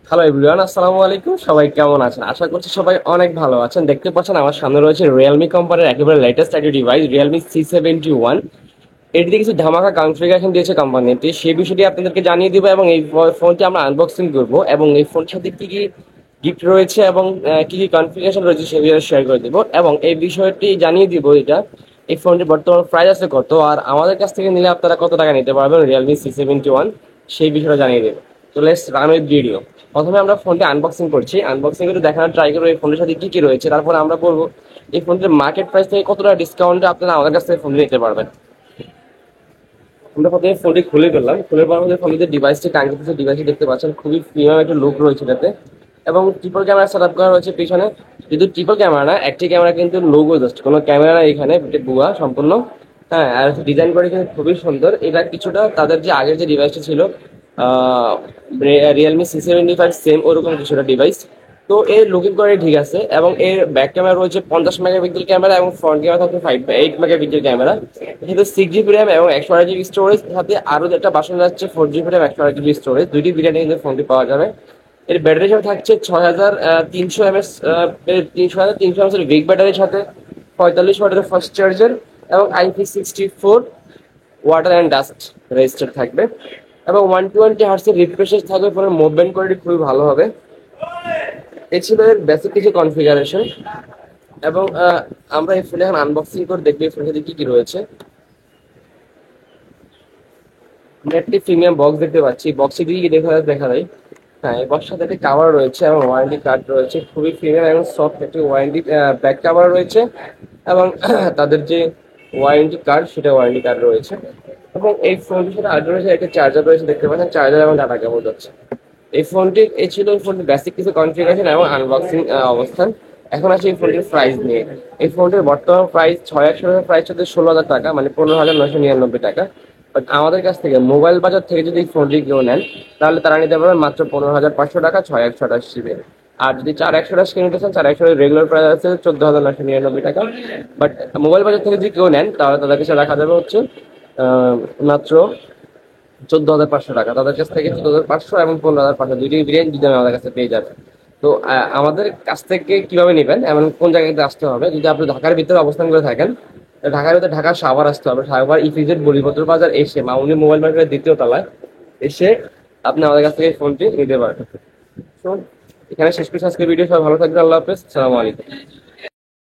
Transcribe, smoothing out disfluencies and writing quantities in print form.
Hello everyone, আসসালামু আলাইকুম। সবাই কেমন আছেন? আশা করছি সবাই অনেক ভালো আছেন। দেখতে পাচ্ছেন আমার সামনে রয়েছে রিয়েলমি কোম্পানির একেবারে লেটেস্ট একটি ডিভাইস, রিয়েলমি C71। এটিতে কিছু ধামাকা কনফিগারেশন দিয়েছে কোম্পানিটি, সেই বিষয়টি আপনাদেরকে জানিয়ে দিব এবং এই ফোনটি আমরা আনবক্সিং করব এবং এই ফোনের সাথে কি কি গিফট রয়েছে এবং কি কি কনফিগারেশন রয়েছে সে বিষয়ে শেয়ার করে দিব এবং এই বিষয়টি জানিয়ে দিব এই ফোনটির বর্তমান প্রাইস আছে কত, আর আমাদের কাছ থেকে নিলে আপনারা কত টাকা নিতে পারবেন রিয়েলমি C71, সেই বিষয়টা জানিয়ে দেবো। তো লেটস রান উইথ ভিডিও। প্রথমে আমরা ফোনটি আনবক্সিং করছি, আনবক্সিং করে দেখানোর ট্রাই করবো এই ফোনের সাথে কি কি রয়েছে, তারপর আমরা বলবো এই ফোনটির মার্কেট প্রাইস থেকে কতটা ডিসকাউন্টে আপনারা আমাদের কাছ থেকে ফোনটি নিতে পারবেন। আমরা প্রথমে ফোনটি খুলে ফেললাম, খুলে পর আমাদের ফোনের ডিভাইসটি কাঙ্ক্ষিত ডিভাইসটি দেখতে পাচ্ছেন, খুবই প্রিমিয়াম একটা লুক রয়েছে এটাতে এবং ট্রিপল ক্যামেরা সেট আপ করা রয়েছে পিছনে। কিন্তু ট্রিপল ক্যামেরা না, একটি ক্যামেরা কিন্তু লোগো জাস্ট, কোনো ক্যামেরা না এখানে, বুয়া সম্পূর্ণ। হ্যাঁ, আর ডিজাইন করে কিন্তু খুবই সুন্দর। এটা কিছুটা তাদের যে আগের যে ডিভাইসটা ছিল রিয়েলমি C75, সেম ওরকম কিছুটা ডিভাইস। তো এর লুকিং করে ঠিক আছে এবং এর ব্যাক ক্যামেরা রয়েছে 50 মেগাপিক্সেল ক্যামেরা এবং ফ্রন্ট ক্যামেরা থাকবে 8 মেগাপিক্সেল ক্যামেরা। এটাতে 6 GB র্যাম এবং 128 GB স্টোরেজ, সাথে আরো একটা বাসন যাচ্ছে 4 GB র্যাম 128 GB স্টোরেজ, দুইটি ভেরিয়েন্টে কিন্তু ফোনটি পাওয়া যাবে। এর ব্যাটারি হিসাবে থাকছে 6300 mAh, 3,300 mAh এর বিগ ব্যাটারির সাথে 45 ওয়াটের ফাস্ট চার্জার এবং IP64 water and dust register থাকবে এবং 120 Hz রিফ্রেশ থাকবে। ফোনের মুভমেন্ট কোয়ালিটি খুবই ভালো হবে। এই ছিল এর বেসিক কিছু কনফিগারেশন এবং আমরা এই ফোনে এখন আনবক্সিং করে দেখবো এই ফোনের সাথে কি কি রয়েছে। আমরা একটি প্রিমিয়াম বক্স দেখতে পাচ্ছি, বক্সে দিয়ে কি দেখা যায়। হ্যাঁ, এই বক্সের সাথে একটি কাভার রয়েছে এবং ওয়ারেন্টি কার্ড রয়েছে, খুবই প্রিমিয়াম এবং সফট একটি ওয়ারেন্টি ব্যাক কাভার রয়েছে এবং তাদের যে ওয়ারেন্টি কার্ড, সেটা ওয়ারেন্টি কার্ড রয়েছে এবং এই ফোনটির সাথে আরেকটা রয়েছে, একটা চার্জার রয়েছে দেখতে পাচ্ছেন, চার্জার এবং ডাটা কেবল যাচ্ছে। এই ছিল এই ফোনটির বেসিক কিছু কনফিগারেশন এবং আনবক্সিং অবস্থান। এখন আছে এই ফোনটির প্রাইস নিয়ে। এই ফোনটির বর্তমান প্রাইস 6100 প্রাইস হচ্ছে 16,000 টাকা, মানে 15,999 টাকা। বাট আমাদের কাছ থেকে মোবাইল বাজার থেকে যদি এই ফোনটি কেউ নেন, তাহলে তারা নিতে পারবেন মাত্র 15,500 টাকা 6128 GB। আর যদি 4128 নিতে চান, 4128 রেগুলার প্রাইস আছে 14,999 টাকা। বাট মোবাইল বাজার থেকে যদি কেউ নেন, তাহলে তাদের কাছে রাখা যাবে হচ্ছে মাত্র 14,500 টাকা। তাদের কাছ থেকে 14,500 এবং 15,500 দুইটি ভেরিয়েন্ট যদি আমাদের কাছে পেয়ে যাবেন। তো আমাদের কাছ থেকে কিভাবে নেবেন এবং কোন জায়গাতে আসতে হবে, যদি আপনি ঢাকার ভিতরে অবস্থান করে থাকেন, ঢাকার ভিতরে ঢাকা সাভার আসতে হবে। সাভার ইপিজেড বলিপত্র বাজার এসে মামুনি মোবাইল মার্কেটের দ্বিতীয় তলায় এসে আপনি আমাদের কাছ থেকে ফোনটি নিতে পারবেন। তো এখানে শেষ করছি আজকের ভিডিও। সবাই ভালো থাকবেন, আল্লাহ হাফেজ, সালামু আলাইকুম।